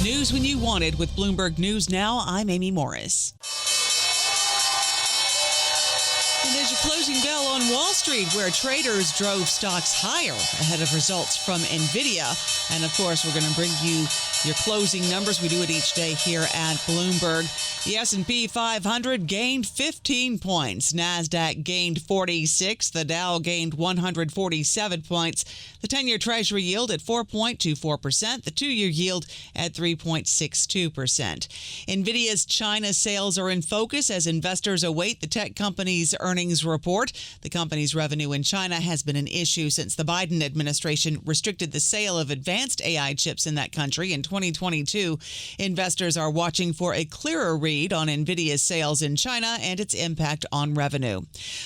News when you want it with Bloomberg News Now. I'm Amy Morris. And there's your closing bell on Wall Street, where traders drove stocks higher ahead of results from Nvidia. And of course, we're going to bring you your closing numbers. We do it each day here at Bloomberg. The S&P 500 gained 15 points. NASDAQ gained 46. The Dow gained 147 points. The 10-year Treasury yield at 4.24%. The 2-year yield at 3.62%. Nvidia's China sales are in focus as investors await the tech company's earnings report. The company's revenue in China has been an issue since the Biden administration restricted the sale of advanced AI chips in that country in 2022. Investors are watching for a clearer read on Nvidia's sales in China and its impact on revenue.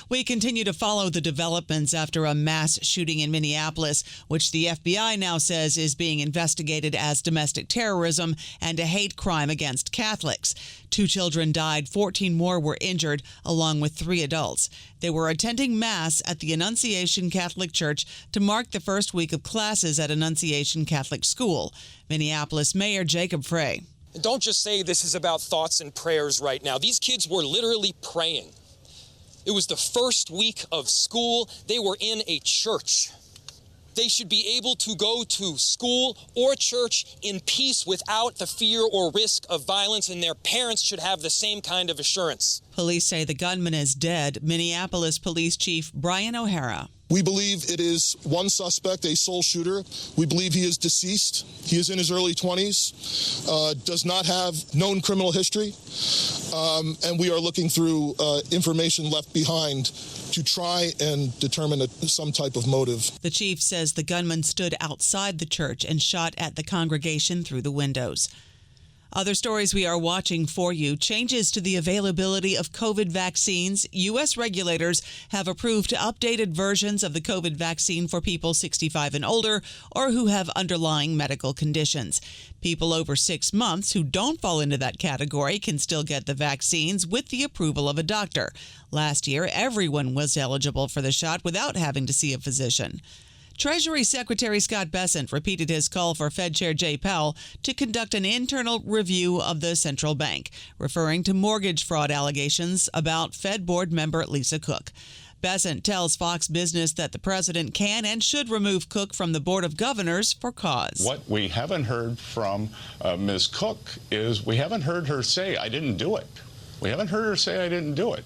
We continue to follow the developments after a mass shooting in Minneapolis, which the FBI now says is being investigated as domestic terrorism and a hate crime against Catholics. 2 children died, 14 more were injured, along with 3 adults. They were attending Mass at the Annunciation Catholic Church to mark the first week of classes at Annunciation Catholic School. Minneapolis Mayor Jacob Frey. Don't just say this is about thoughts and prayers right now. These kids were literally praying. It was the first week of school. They were in a church. They should be able to go to school or church in peace without the fear or risk of violence, and their parents should have the same kind of assurance. Police say the gunman is dead. Minneapolis Police Chief Brian O'Hara. We believe it is one suspect, a sole shooter. We believe he is deceased. He is in his early 20s, does not have known criminal history, and we are looking through information left behind to try and determine some type of motive. The chief says the gunman stood outside the church and shot at the congregation through the windows. Other stories we are watching for you. Changes to the availability of COVID vaccines. U.S. regulators have approved updated versions of the COVID vaccine for people 65 and older or who have underlying medical conditions. People over 6 months who don't fall into that category can still get the vaccines with the approval of a doctor. Last year, everyone was eligible for the shot without having to see a physician. Treasury Secretary Scott Bessent repeated his call for Fed Chair Jay Powell to conduct an internal review of the central bank, referring to mortgage fraud allegations about Fed board member Lisa Cook. Bessent tells Fox Business that the president can and should remove Cook from the Board of Governors for cause. What we haven't heard from Ms. Cook is we haven't heard her say, I didn't do it. We haven't heard her say, I didn't do it.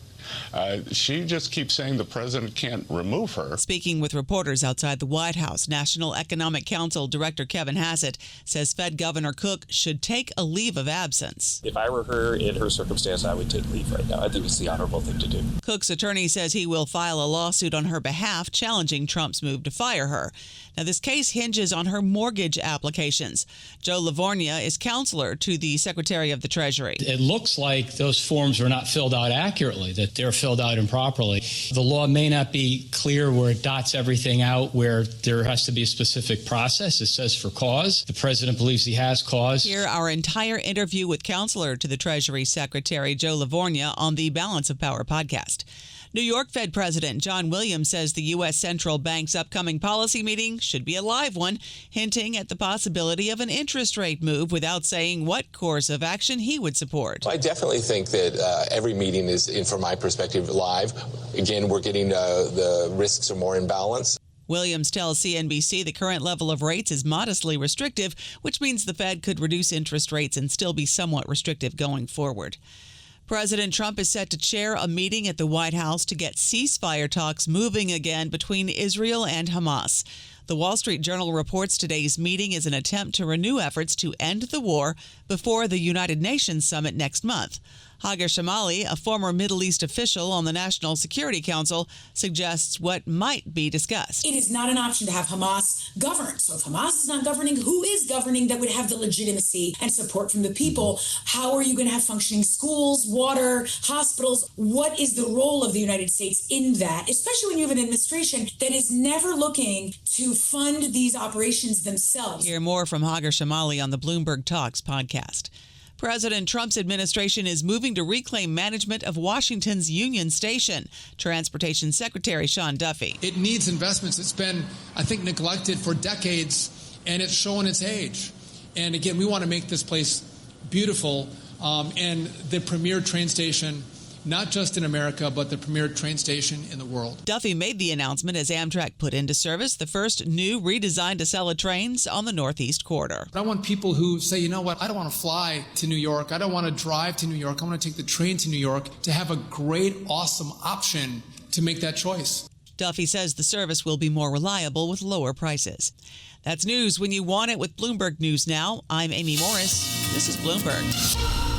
She just keeps saying the president can't remove her. Speaking with reporters outside the White House, National Economic Council Director Kevin Hassett says Fed Governor Cook should take a leave of absence. If I were her in her circumstance, I would take leave right now. I think it's the honorable thing to do. Cook's attorney says he will file a lawsuit on her behalf challenging Trump's move to fire her. Now, this case hinges on her mortgage applications. Joe Livornia is counselor to the Secretary of the Treasury. It looks like those forms were not filled out accurately, that they're filled out improperly. The law may not be clear where it dots everything out, where there has to be a specific process. It says for cause. The president believes he has cause. Hear our entire interview with counselor to the Treasury Secretary Joe Livornia on the Balance of Power podcast. New York Fed President John Williams says the U.S. Central Bank's upcoming policy meeting should be a live one, hinting at the possibility of an interest rate move without saying what course of action he would support. I definitely think that every meeting is, from my perspective, live. Again, we're getting the risks are more in balance. Williams tells CNBC the current level of rates is modestly restrictive, which means the Fed could reduce interest rates and still be somewhat restrictive going forward. President Trump is set to chair a meeting at the White House to get ceasefire talks moving again between Israel and Hamas. The Wall Street Journal reports today's meeting is an attempt to renew efforts to end the war before the United Nations summit next month. Hagar Shamali, a former Middle East official on the National Security Council, suggests what might be discussed. It is not an option to have Hamas govern. So if Hamas is not governing, who is governing that would have the legitimacy and support from the people? How are you going to have functioning schools, water, hospitals? What is the role of the United States in that, especially when you have an administration that is never looking to fund these operations themselves? Hear more from Hagar Shamali on the Bloomberg Talks podcast. President Trump's administration is moving to reclaim management of Washington's Union Station. Transportation Secretary Sean Duffy. It needs investments. It's been, I think, neglected for decades, and it's showing its age. And again, we want to make this place beautiful and the premier train station, not just in America, but the premier train station in the world. Duffy made the announcement as Amtrak put into service the first new redesigned Acela trains on the Northeast Corridor. I want people who say, you know what, I don't want to fly to New York. I don't want to drive to New York. I want to take the train to New York to have a great, awesome option to make that choice. Duffy says the service will be more reliable with lower prices. That's news when you want it with Bloomberg News Now. I'm Amy Morris. This is Bloomberg.